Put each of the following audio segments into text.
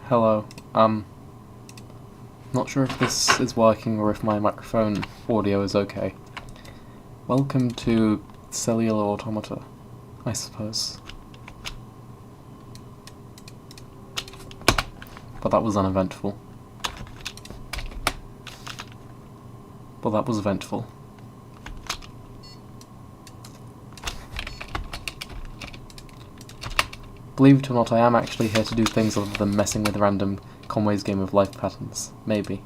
Hello. Not sure if this is working or if my microphone audio is okay. Welcome to Cellular Automata, I suppose. But that was uneventful. Well, that was eventful. Believe it or not, I am actually here to do things other than messing with random Conway's Game of Life patterns. Maybe.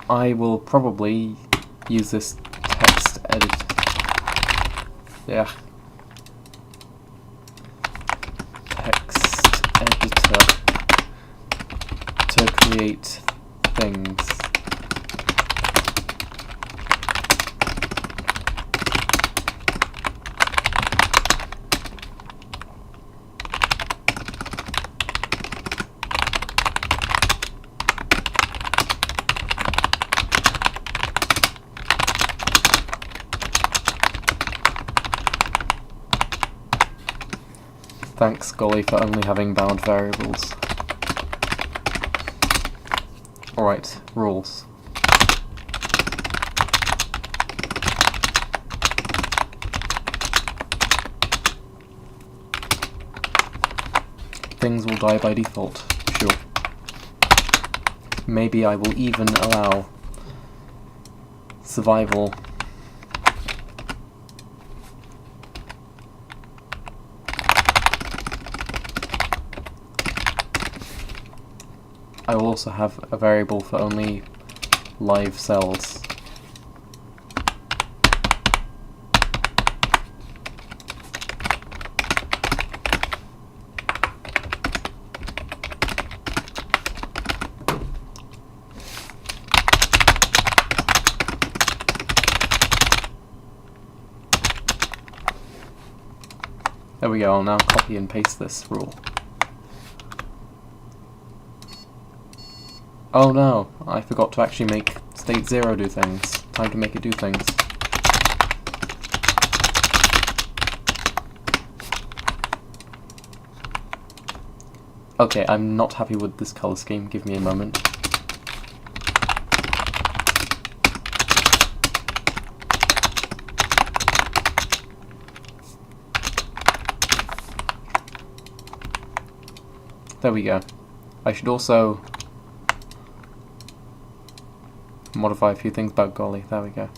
I will probably use this text editor. Yeah. Text editor to create things. Thanks, Golly, for only having bound variables. Alright, rules. Things will die by default, sure. Maybe I will even allow survival. I will also have a variable for only live cells. There we go, I'll now copy and paste this rule. Oh no, I forgot to actually make state 0 do things. Time to make it do things. Okay, I'm not happy with this colour scheme, give me a moment. There we go. I should also modify a few things about Golly. There we go.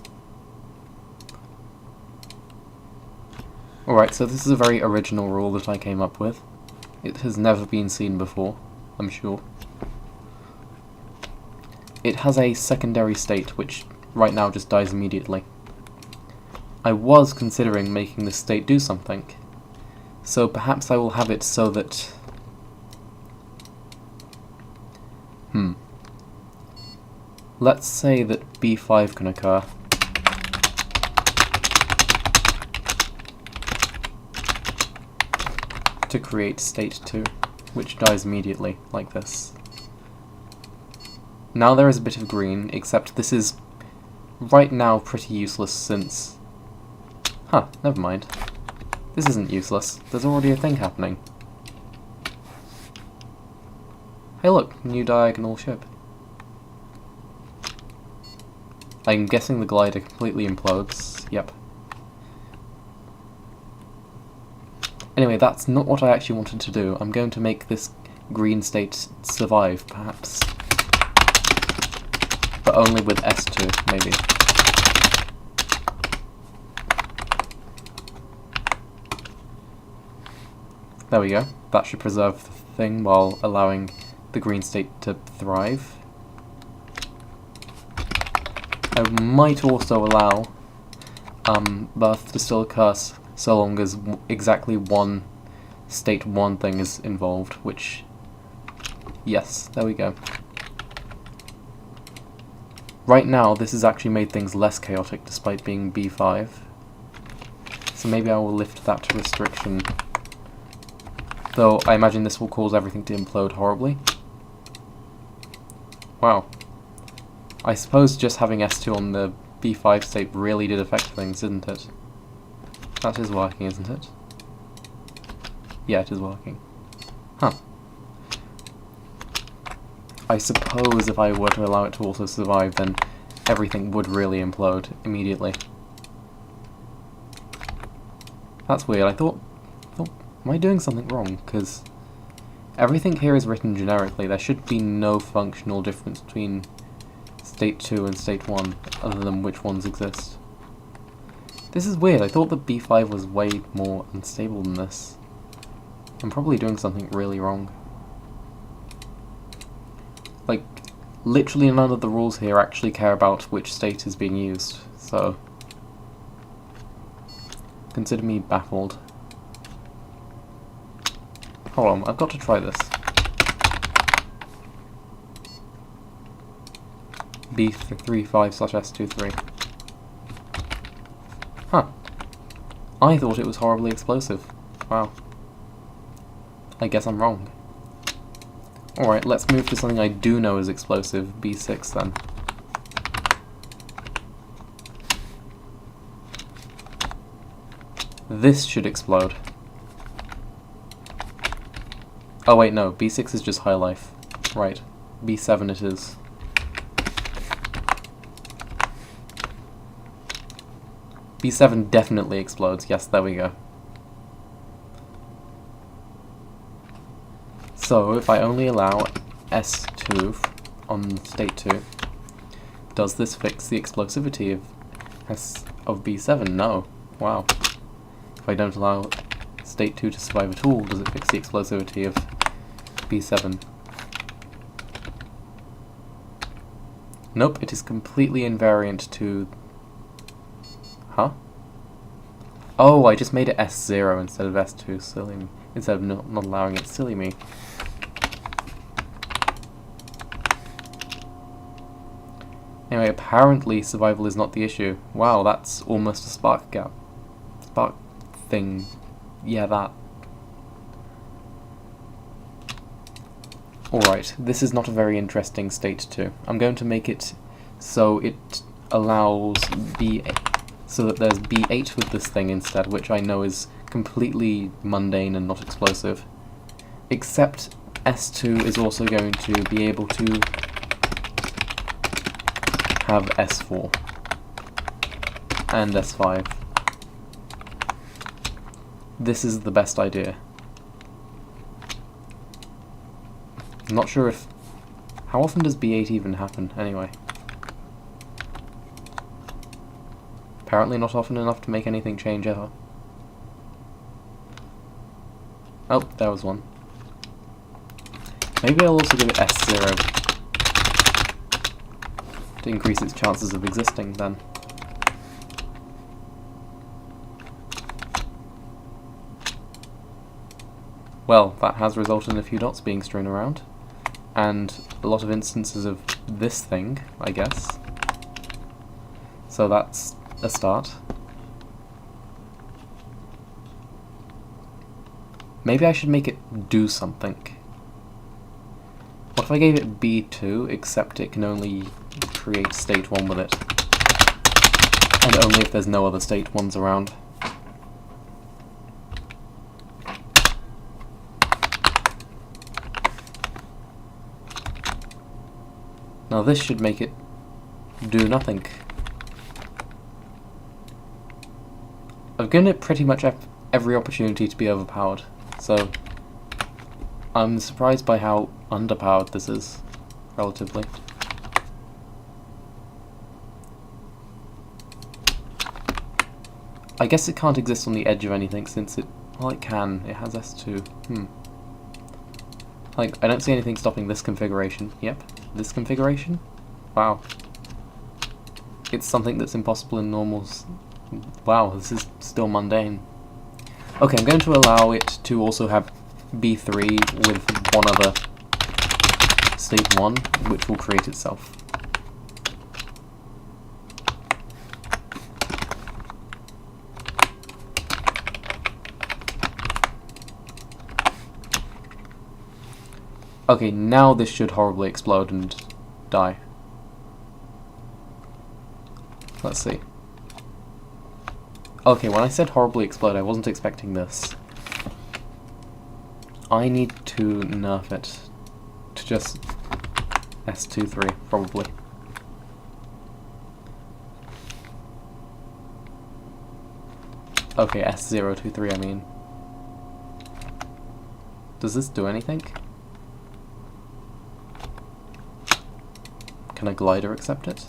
Alright, so this is a very original rule that I came up with. It has never been seen before, I'm sure. It has a secondary state, which right now just dies immediately. I was considering making this state do something, so perhaps I will have it so that... Let's say that B5 can occur. To create state 2, which dies immediately, like this. Now there is a bit of green, except this is right now pretty useless since... Huh, never mind. This isn't useless, there's already a thing happening. Hey look, new diagonal ship. I'm guessing the glider completely implodes. Yep. Anyway, that's not what I actually wanted to do. I'm going to make this green state survive, perhaps. But only with S2, maybe. There we go. That should preserve the thing while allowing the green state to thrive. I might also allow birth to still occur so long as exactly one state 1 thing is involved, which... Yes, there we go. Right now, this has actually made things less chaotic despite being B5. So maybe I will lift that restriction. Though I imagine this will cause everything to implode horribly. Wow. I suppose just having S2 on the B5 state really did affect things, didn't it? That is working, isn't it? Yeah, it is working. Huh. I suppose if I were to allow it to also survive, then everything would really implode immediately. That's weird. I thought, am I doing something wrong? Because everything here is written generically. There should be no functional difference between state 2 and state 1, other than which ones exist. This is weird. I thought that B5 was way more unstable than this. I'm probably doing something really wrong. Like, literally none of the rules here actually care about which state is being used, so consider me baffled. Hold on, I've got to try this. B35/S23. Huh. I thought it was horribly explosive. Wow. I guess I'm wrong. Alright, let's move to something I do know is explosive, B6 then. This should explode. Oh wait, no, B6 is just high life. Right, B7 it is. B7 definitely explodes, yes, there we go. So, if I only allow S2 on state 2, does this fix the explosivity of B7? No. Wow. If I don't allow state 2 to survive at all, does it fix the explosivity of B7? Nope, it is completely invariant to... Huh? Oh, I just made it S0 instead of S2, silly me. Instead of not allowing it, silly me. Anyway, apparently survival is not the issue. Wow, that's almost a spark gap. Spark thing. Yeah, that. Alright, this is not a very interesting state 2. I'm going to make it so it allows so that there's B8 with this thing instead, which I know is completely mundane and not explosive. Except S2 is also going to be able to have S4 and S5. This is the best idea. I'm not sure if... How often does B8 even happen, anyway? Apparently not often enough to make anything change ever. Oh, there was one. Maybe I'll also give it S0 to increase its chances of existing, then. Well, that has resulted in a few dots being strewn around, and a lot of instances of this thing, I guess. So that's a start. Maybe I should make it do something. What if I gave it B2, except it can only create state 1 with it? And only if there's no other state 1s around. Now this should make it do nothing. I've given it pretty much every opportunity to be overpowered, so I'm surprised by how underpowered this is, relatively. I guess it can't exist on the edge of anything since it... Well, it can. It has S2. Like, I don't see anything stopping this configuration. Yep. This configuration? Wow. It's something that's impossible in normals. Wow, this is still mundane. Okay, I'm going to allow it to also have B3 with one other state 1, which will create itself. Okay, now this should horribly explode and die. Let's see. Okay, when I said horribly explode, I wasn't expecting this. I need to nerf it to just S23, probably. Okay, S023, I mean. Does this do anything? Can a glider accept it?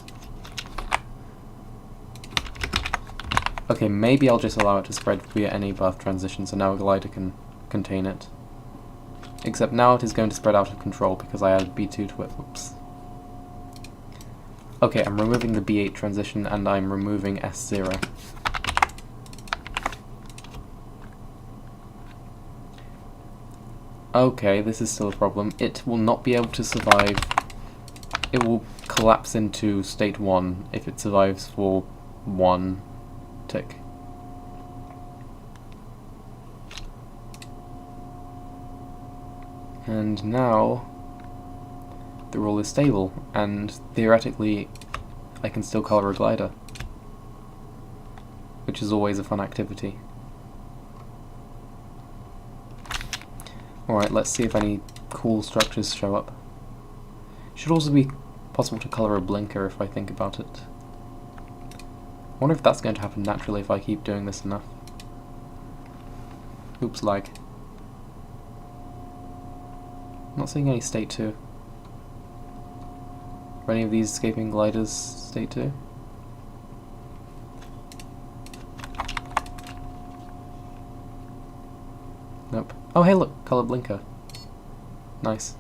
Okay, maybe I'll just allow it to spread via any birth transition, so now a glider can contain it. Except now it is going to spread out of control because I added B2 to it. Whoops. Okay, I'm removing the B8 transition and I'm removing S0. Okay, this is still a problem. It will not be able to survive. It will collapse into state 1 if it survives for 1 tick. And now the rule is stable, and theoretically I can still color a glider, which is always a fun activity. Alright, let's see if any cool structures show up. Should also be possible to color a blinker if I think about it. I wonder if that's going to happen naturally if I keep doing this enough. Oops, lag. Not seeing any state 2. Are any of these escaping gliders state 2? Nope. Oh hey look, color blinker. Nice.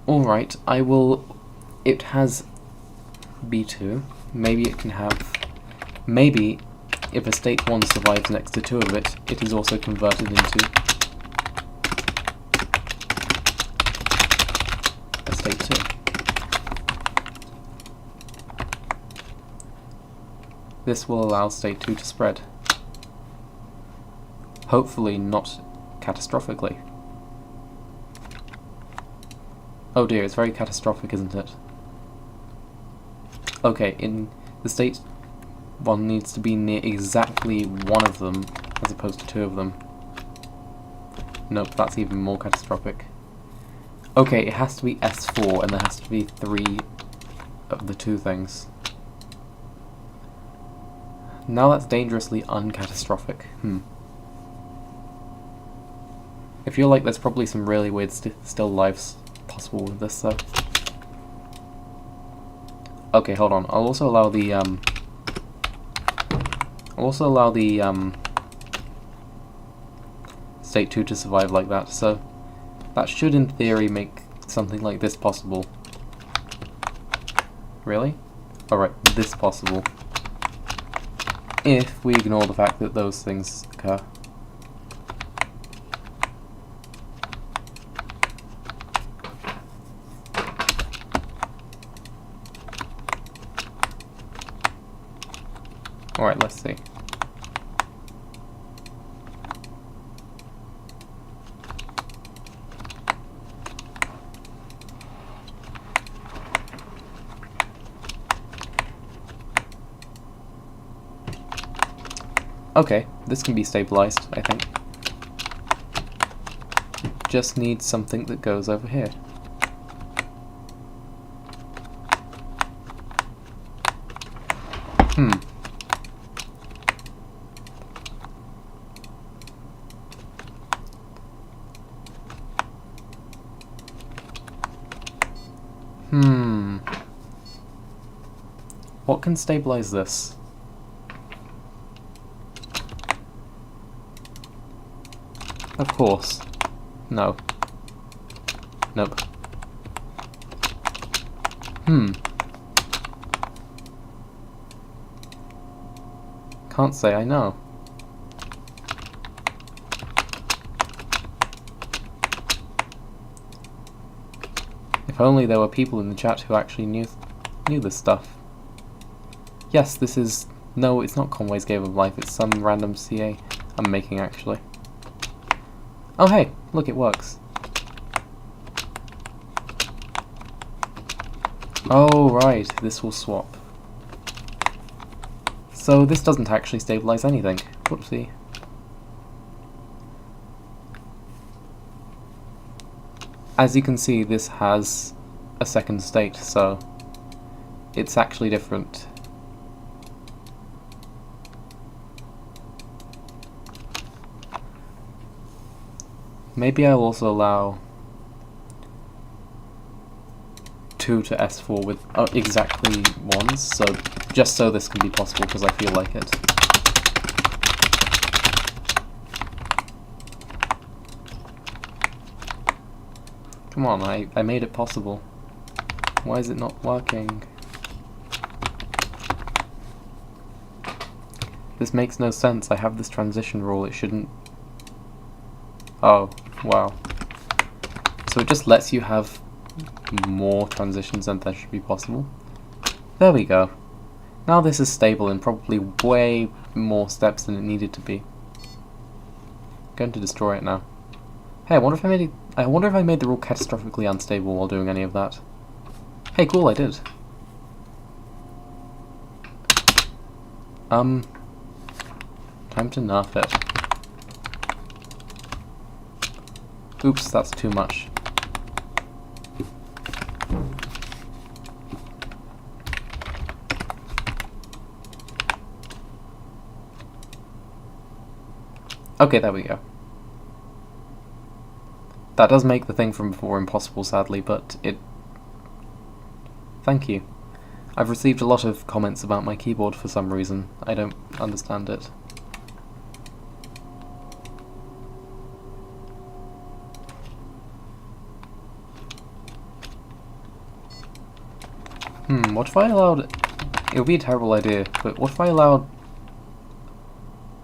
Alright, I will... It has B2. Maybe it can have... Maybe, if a state 1 survives next to 2 of it, it is also converted into a state 2. This will allow state 2 to spread. Hopefully not catastrophically. Oh dear, it's very catastrophic, isn't it? Okay, in the state 1 needs to be near exactly one of them, as opposed to 2 of them. Nope, that's even more catastrophic. Okay, it has to be S4, and there has to be 3 of the 2 things. Now that's dangerously uncatastrophic. I feel like there's probably some really weird still lives possible with this, though. Okay, hold on. I'll also allow the state 2 to survive like that, so that should in theory make something like this possible. Really? Alright, this possible. If we ignore the fact that those things occur. Alright, let's see. Okay, this can be stabilized, I think. It just needs something that goes over here. What can stabilize this? Of course. No. Nope. Can't say I know. If only there were people in the chat who actually knew this stuff. Yes, this is... No, it's not Conway's Game of Life, it's some random CA I'm making, actually. Oh hey, look, it works. Oh right, this will swap. So this doesn't actually stabilize anything. Whoopsie. as you can see, this has a second state, so it's actually different. Maybe I'll also allow 2 to S4 with exactly 1s, so just so this can be possible because I feel like it. Come on, I made it possible. Why is it not working? This makes no sense. I have this transition rule, it shouldn't... Oh, wow. So it just lets you have more transitions than there should be possible. There we go. Now this is stable in probably way more steps than it needed to be. I'm going to destroy it now. Hey, I wonder if I made the rule catastrophically unstable while doing any of that. Hey, cool, I did. Time to nerf it. Oops, that's too much. Okay, there we go. That does make the thing from before impossible, sadly, but it... Thank you. I've received a lot of comments about my keyboard for some reason. I don't understand it. What if I allowed... It would be a terrible idea, but what if I allowed...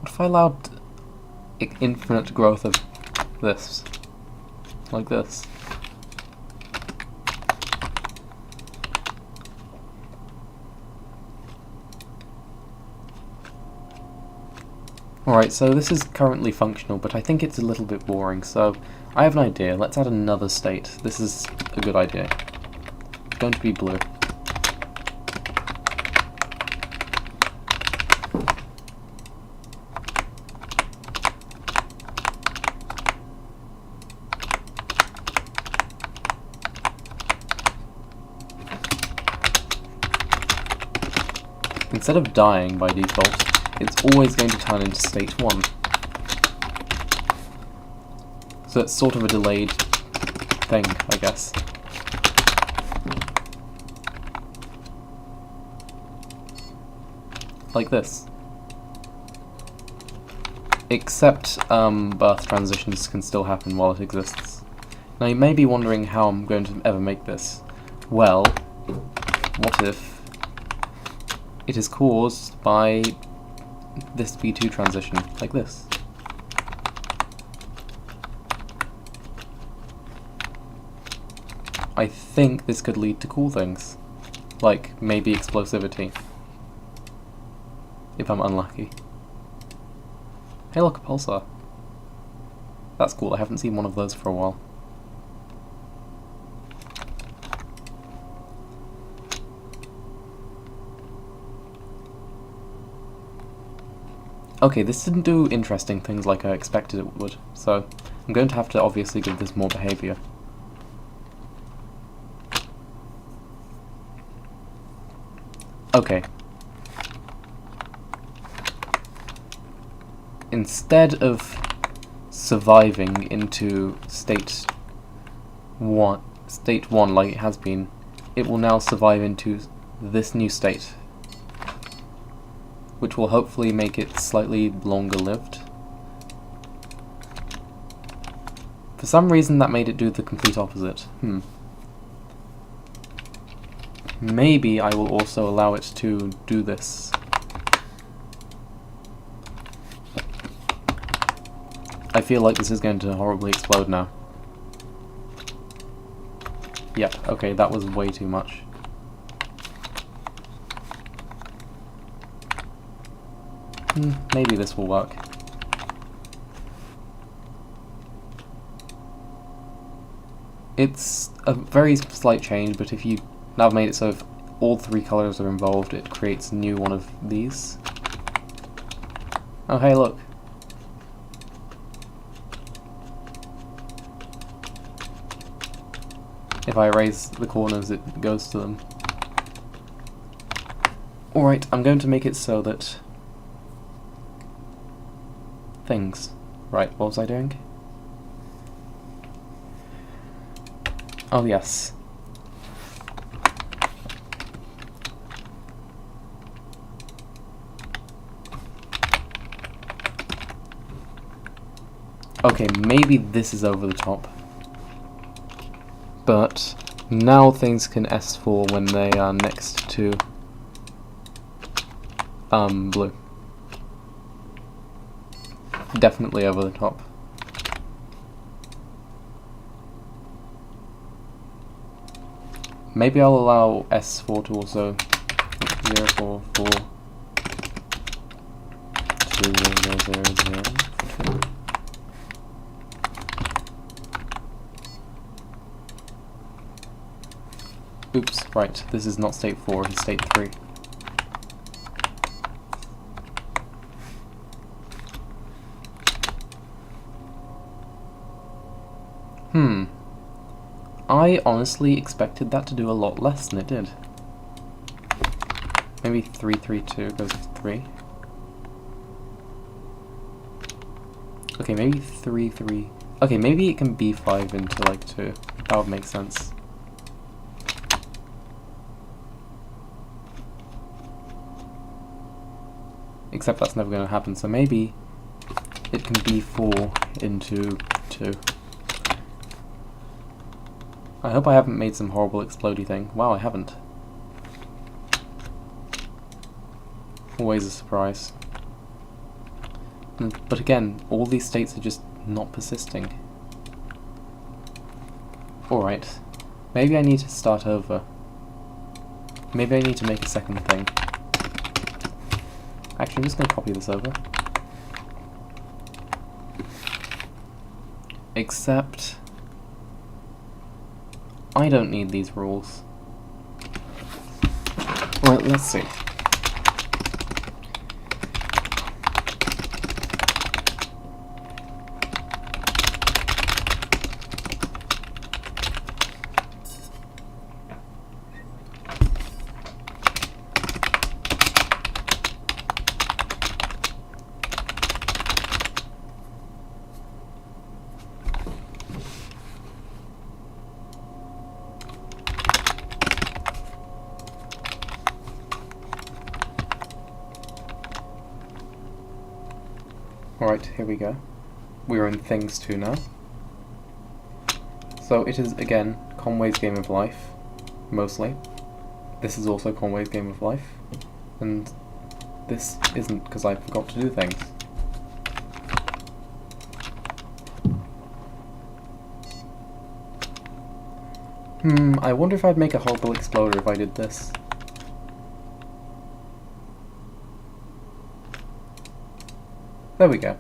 What if I allowed infinite growth of this? Like this. Alright, so this is currently functional, but I think it's a little bit boring, so I have an idea. Let's add another state. This is a good idea. It's going to be blue. Instead of dying by default, it's always going to turn into state 1. So it's sort of a delayed thing, I guess. Like this. Except birth transitions can still happen while it exists. Now you may be wondering how I'm going to ever make this. Well, what if it is caused by this V2 transition, like this. I think this could lead to cool things, like maybe explosivity, if I'm unlucky. Hey look, a pulsar. That's cool, I haven't seen one of those for a while. Okay, this didn't do interesting things like I expected it would, so I'm going to have to obviously give this more behavior. Okay. Instead of surviving into state 1 like it has been, it will now survive into this new state, which will hopefully make it slightly longer lived. For some reason that made it do the complete opposite. Maybe I will also allow it to do this. I feel like this is going to horribly explode now. Yep, okay, that was way too much. Maybe this will work. It's a very slight change, but if you now have made it so if all 3 colours are involved, it creates a new one of these. Oh hey, look. If I erase the corners, it goes to them. Alright, I'm going to make it so that... things. Right, what was I doing? Oh yes. Okay, maybe this is over the top. But now things can S4 when they are next to blue. Definitely over the top. Maybe I'll allow S4 to also 0, 4, 4, 2, 0, 0, 0, 2. Oops, right, this is not state 4, it's state 3. I honestly expected that to do a lot less than it did. Maybe 3, 3, 2 goes to 3. Okay, maybe 3, 3. Okay, maybe it can be 5 into like 2. That would make sense. Except that's never going to happen, so maybe it can be 4 into 2. I hope I haven't made some horrible explodey thing. Wow, I haven't. Always a surprise. But again, all these states are just not persisting. Alright. Maybe I need to start over. Maybe I need to make a second thing. Actually, I'm just going to copy this over. Except... I don't need these rules. Right, let's see. Alright, here we go. We're in Things 2 now. So it is, again, Conway's Game of Life, mostly. This is also Conway's Game of Life. And this isn't, because I forgot to do things. I wonder if I'd make a horrible exploder if I did this. There we go.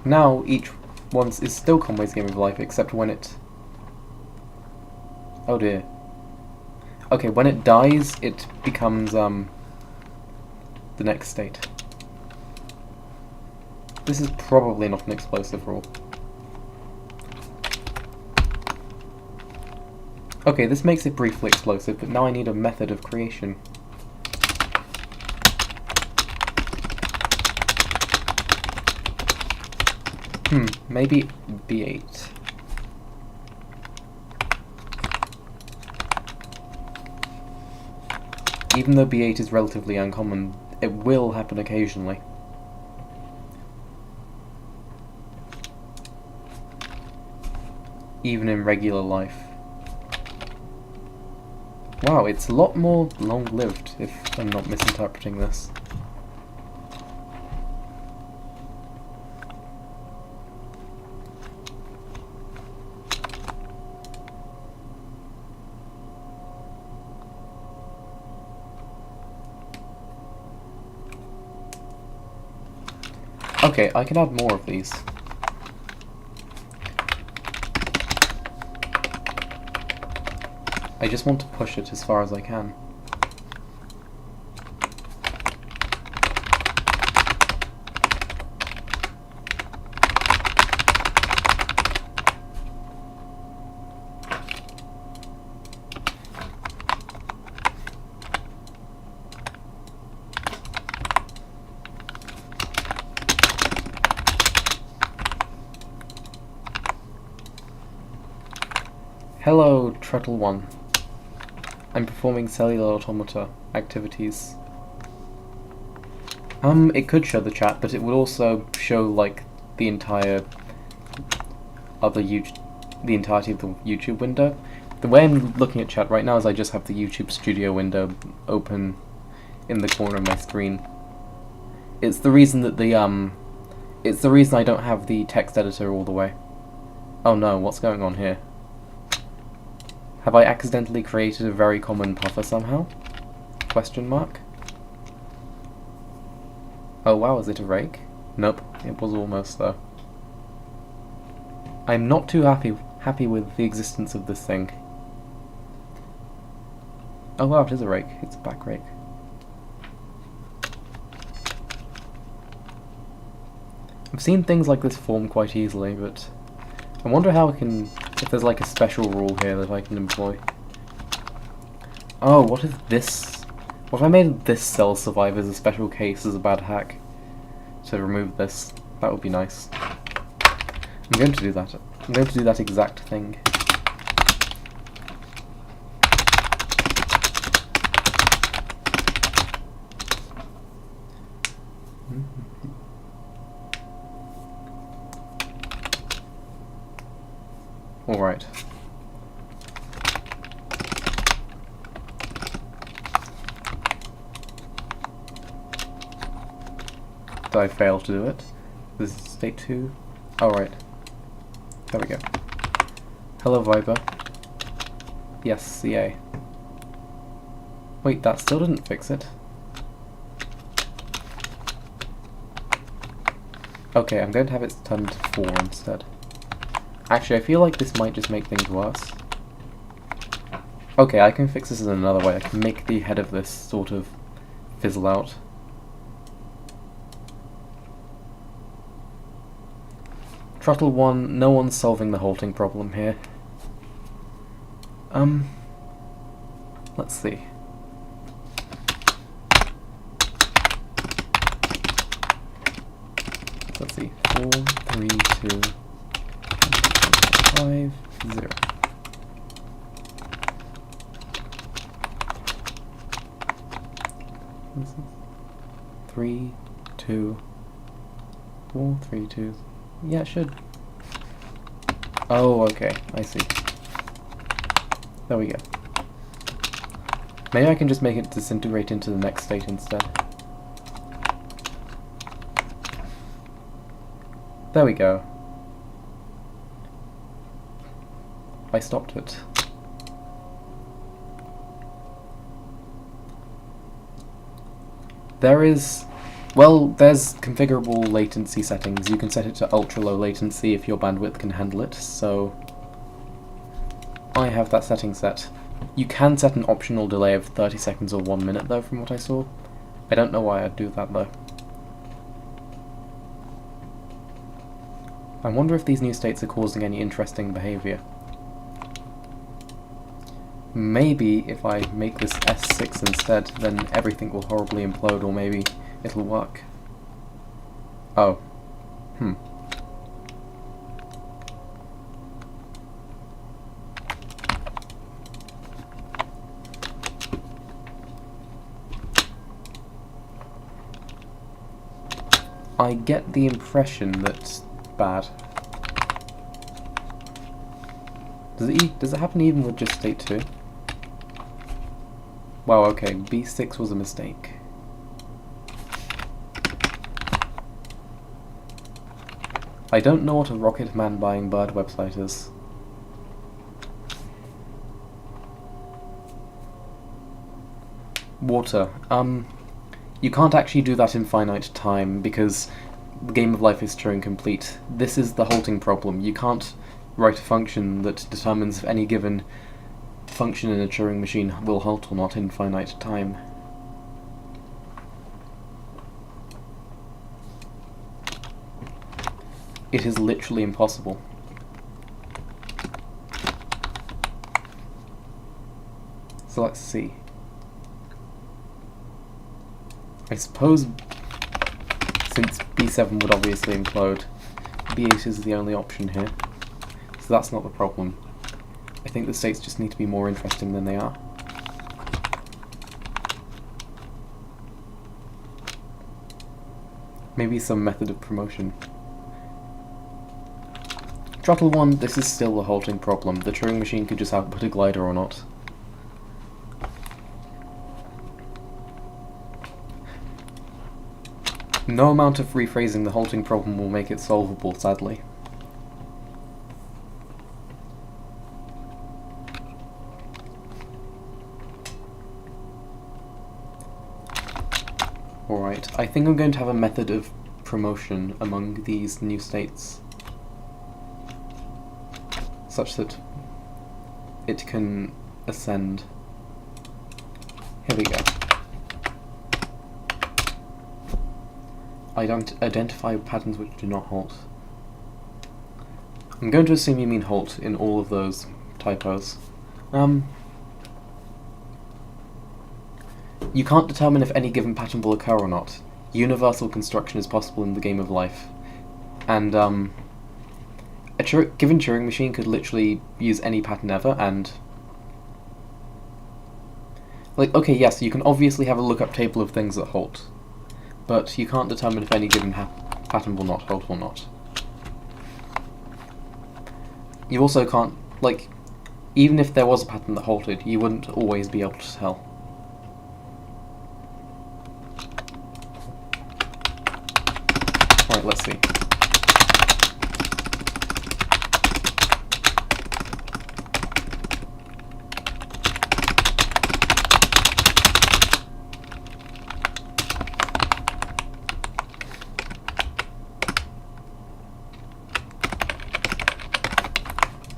Now each one is still Conway's Game of Life, except when it... Oh dear. Okay, when it dies, it becomes, the next state. This is probably not an explosive rule. Okay, this makes it briefly explosive, but now I need a method of creation. Maybe B8. Even though B8 is relatively uncommon, it will happen occasionally. Even in regular life. Wow, it's a lot more long-lived, if I'm not misinterpreting this. Okay, I can add more of these. I just want to push it as far as I can. Hello, Truttle1. I'm performing cellular automata activities. It could show the chat, but it would also show, like, the entirety of the YouTube window. The way I'm looking at chat right now is I just have the YouTube Studio window open in the corner of my screen. It's the reason that it's the reason I don't have the text editor all the way. Oh no, what's going on here? Have I accidentally created a very common puffer somehow? Question mark? Oh wow, is it a rake? Nope, it was almost though. I'm not too happy with the existence of this thing. Oh wow, it is a rake. It's a back rake. I've seen things like this form quite easily, but I wonder how I can, if there's like a special rule here that I can employ. Oh, what is this? What if I made this cell survive as a special case as a bad hack to remove this? That would be nice. I'm going to do that. I'm going to do that exact thing. Alright. Did I fail to do it? This is state 2. Oh, right. There we go. Hello, Viper. Yes, CA. Wait, that still didn't fix it. Okay, I'm going to have it turned to 4 instead. Actually, I feel like this might just make things worse. Okay, I can fix this in another way. I can make the head of this sort of fizzle out. Truttle1, no one's solving the halting problem here. Let's see. Let's see. 4, 3, 2, 5, 0. This is 3, 2, 4, 3, 2. Yeah, it should. Oh, okay. I see. There we go. Maybe I can just make it disintegrate into the next state instead. There we go. I stopped it. There's configurable latency settings. You can set it to ultra low latency if your bandwidth can handle it, so I have that setting set. You can set an optional delay of 30 seconds or 1 minute though, from what I saw. I don't know why I'd do that though. I wonder if these new states are causing any interesting behavior. Maybe if I make this S6 instead, then everything will horribly implode, or maybe it'll work. Oh. I get the impression that's bad. Does it happen even with just state 2? Wow, okay, B6 was a mistake. I don't know what a rocket man buying bird website is. Water. You can't actually do that in finite time because the game of life is Turing complete. This is the halting problem. You can't write a function that determines if any given function in a Turing machine will halt or not in finite time. It is literally impossible. So let's see. I suppose since B7 would obviously implode, B8 is the only option here. So that's not the problem. I think the states just need to be more interesting than they are. Maybe some method of promotion. Throttle 1, this is still a halting problem. The Turing machine could just output a glider or not. No amount of rephrasing the halting problem will make it solvable, sadly. Alright, I think I'm going to have a method of promotion among these new states, such that it can ascend. Here we go. I don't identify patterns which do not halt. I'm going to assume you mean halt in all of those typos. You can't determine if any given pattern will occur or not. Universal construction is possible in the game of life. And, a given Turing machine could literally use any pattern ever, and... like, okay, yes, you can obviously have a lookup table of things that halt, but you can't determine if any given pattern will not halt or not. You also can't, like, even if there was a pattern that halted, you wouldn't always be able to tell. Right, let's see.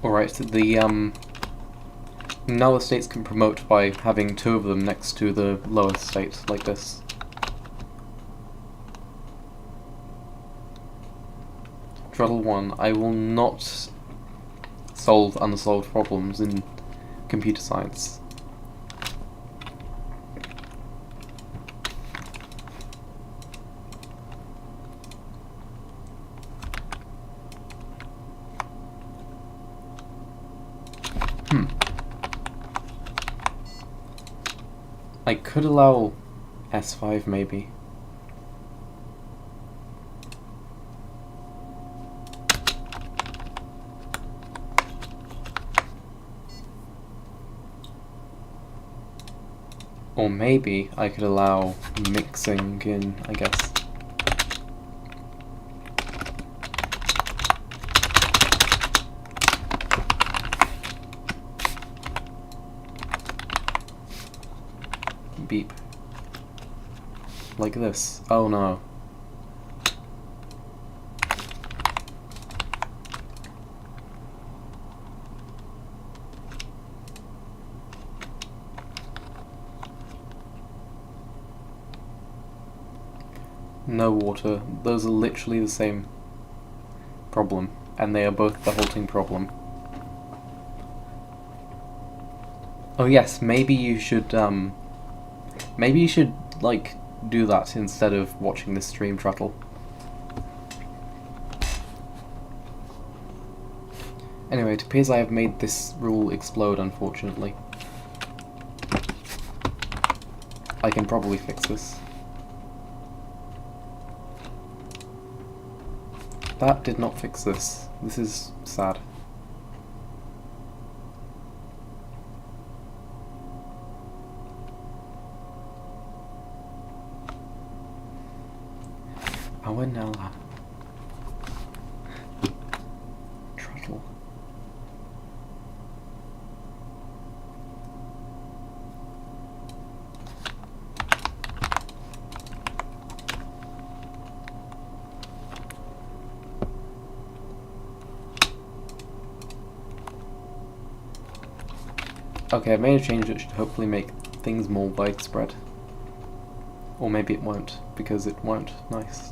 Alright, the null states can promote by having two of them next to the lower state, like this. Throttle 1, I will not solve unsolved problems in computer science. I could allow S5 maybe. Or maybe I could allow mixing in, I guess. Beep. Like this. Oh no. No water. Those are literally the same problem, and they are both the halting problem. Oh yes, maybe you should like do that instead of watching this stream, Truttle. Anyway, it appears I have made this rule explode, unfortunately. I can probably fix this. That did not fix this. This is sad. Awanella. Trottle. Okay, I've made a change that should hopefully make things more widespread. Or maybe it won't, because it won't. Nice.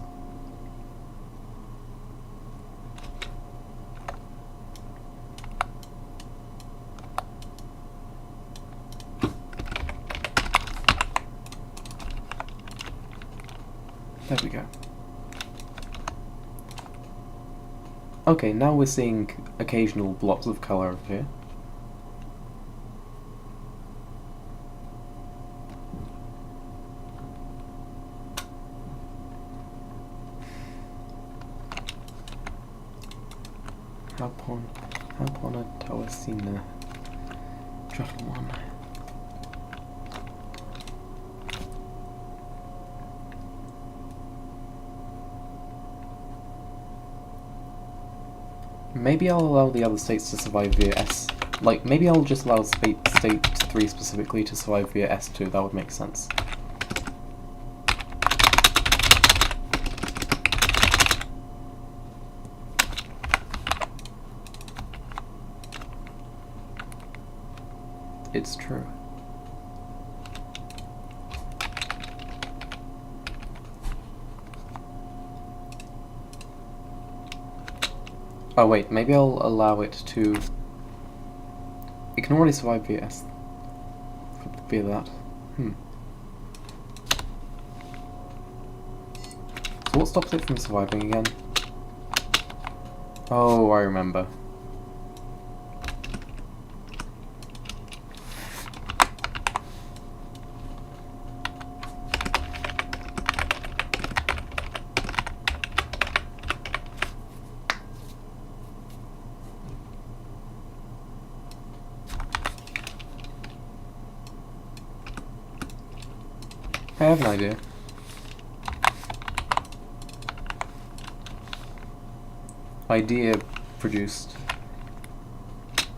There we go. Okay, now we're seeing occasional blobs of colour over here. Upon a Tawasina. Trottle one. Maybe I'll allow the other states to survive via S. Like, maybe I'll just allow state 3 specifically to survive via S2, that would make sense. It's true. Oh wait, maybe I'll allow it to... It can already survive via S. Via that. So what stops it from surviving again? Oh, I remember. I have an idea. Idea produced.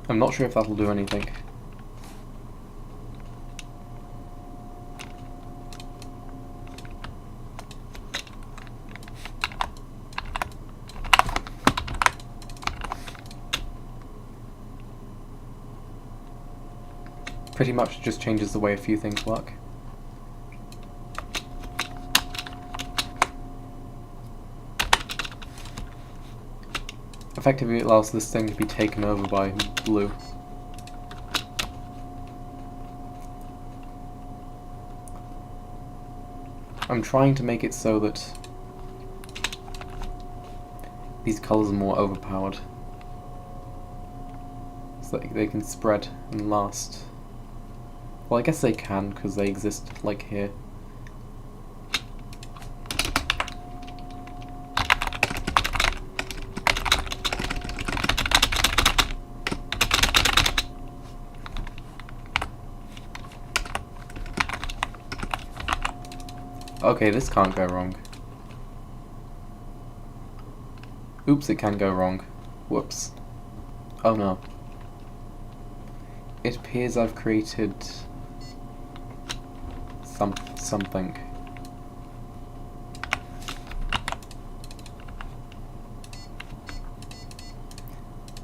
I'm not sure if that'll do anything. Pretty much just changes the way a few things work. Effectively, it allows this thing to be taken over by blue. I'm trying to make it so that these colours are more overpowered, so that they can spread and last. Well, I guess they can, because they exist, like, here. Okay, this can't go wrong. Oops, it can go wrong. Whoops. Oh no. It appears I've created something.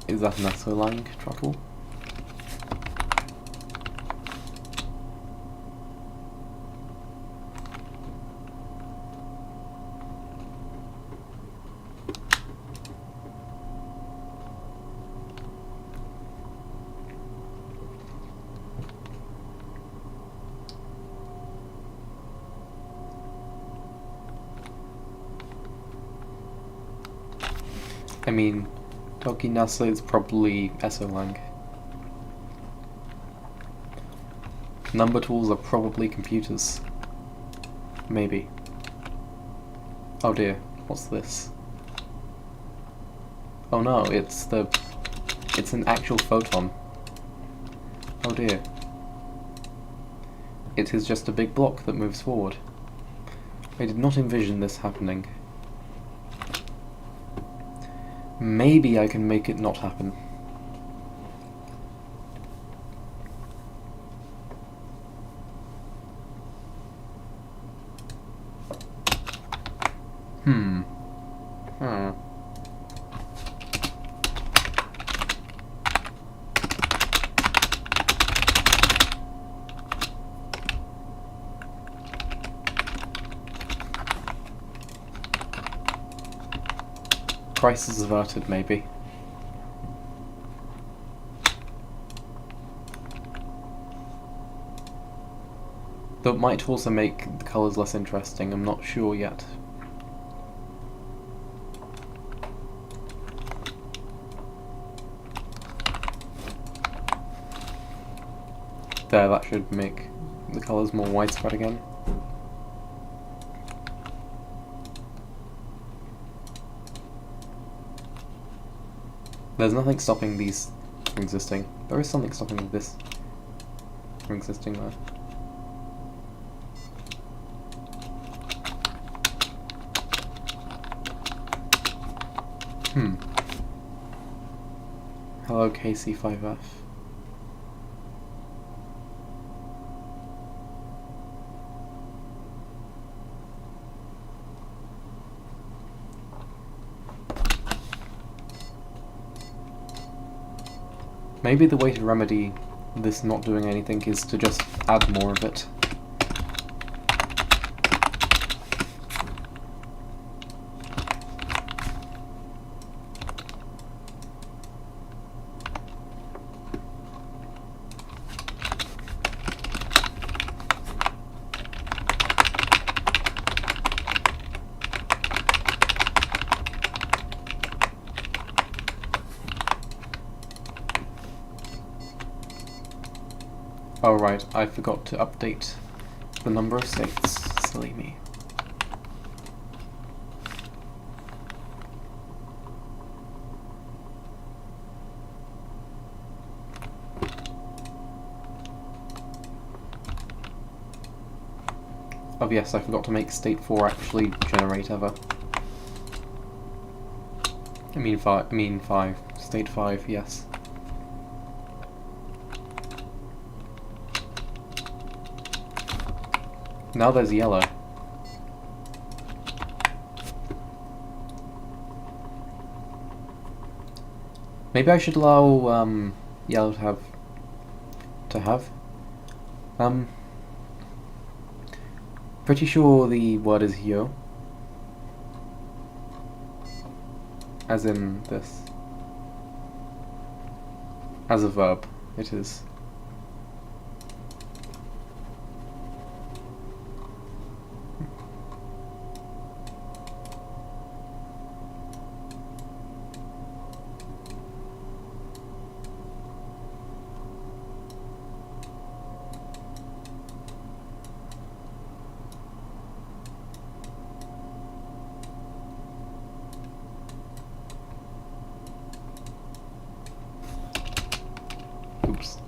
Is that an SO-lang trottle? I mean, Tokinasa is probably SO-lang. Number tools are probably computers. Maybe. Oh dear, what's this? Oh no, it's an actual photon. Oh dear. It is just a big block that moves forward. I did not envision this happening. Maybe I can make it not happen. Crisis averted, maybe. Though it might also make the colours less interesting, I'm not sure yet. There, that should make the colours more widespread again. There's nothing stopping these from existing. There is something stopping this from existing though. Hello KC5F. Maybe the way to remedy this not doing anything is to just add more of it. Oh right, I forgot to update the number of states. Silly me. Oh yes, I forgot to make state 4 actually generate ever. I mean 5. State 5, yes. Now there's yellow. Maybe I should allow yellow to have. Pretty sure the word is yo. As in this. As a verb, it is. Oops.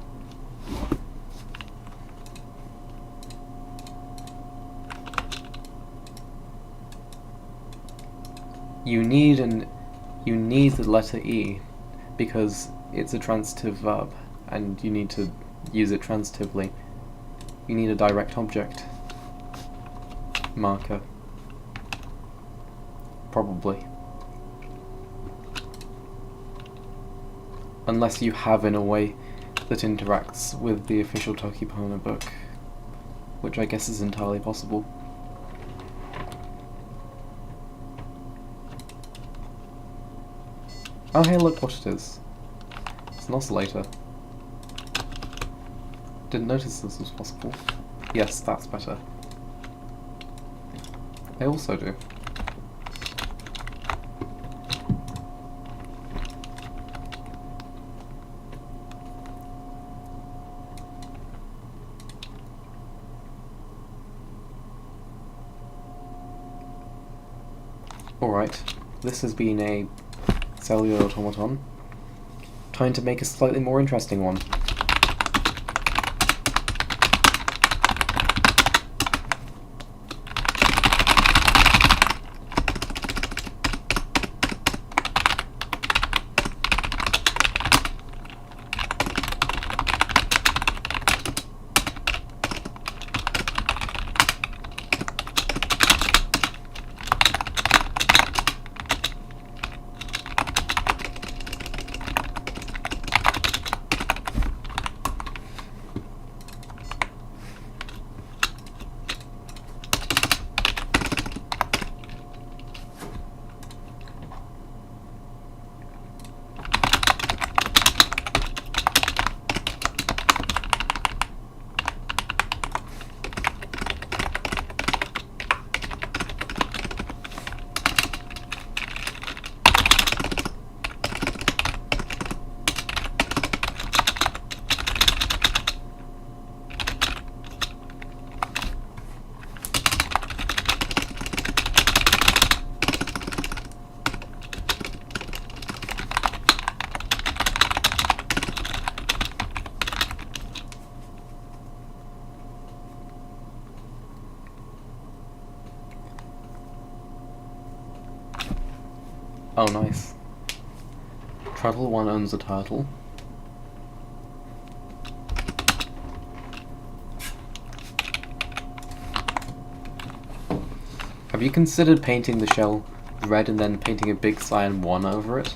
You need the letter E because it's a transitive verb and you need to use it transitively. You need a direct object marker. Probably. Unless you have in a way that interacts with the official Tokipona book, which I guess is entirely possible. Oh hey, look what it is. It's an oscillator. Didn't notice this was possible. Yes, that's better. I also do. Alright, this has been a cellular automaton. Trying to make a slightly more interesting one. Oh, nice. Turtle 1 owns a turtle. Have you considered painting the shell red and then painting a big cyan 1 over it?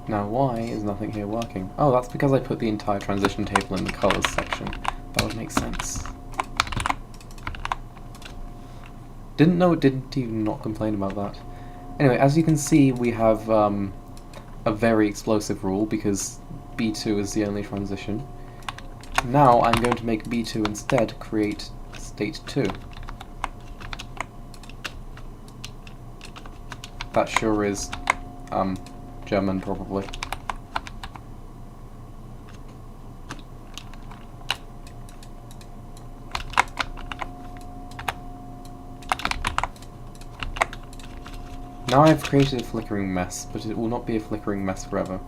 Now why is nothing here working? Oh, that's because I put the entire transition table in the colors section. That would make sense. Didn't know it didn't even not complain about that. Anyway, as you can see, we have a very explosive rule because B2 is the only transition. Now I'm going to make B2 instead create state 2. That sure is German, probably. Now I've created a flickering mess, but it will not be a flickering mess forever.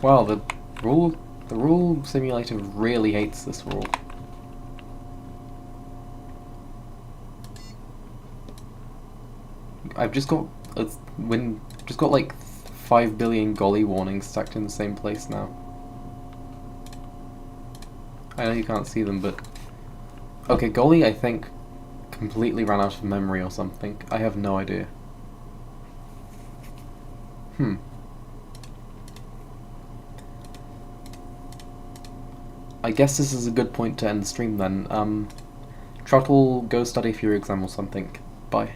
Wow, the rule simulator really hates this rule. I've just got like 5 billion golly warnings stacked in the same place now. I know you can't see them, but okay, golly I think completely ran out of memory or something. I have no idea. I guess this is a good point to end the stream then. Trottle, go study for your exam or something. Bye.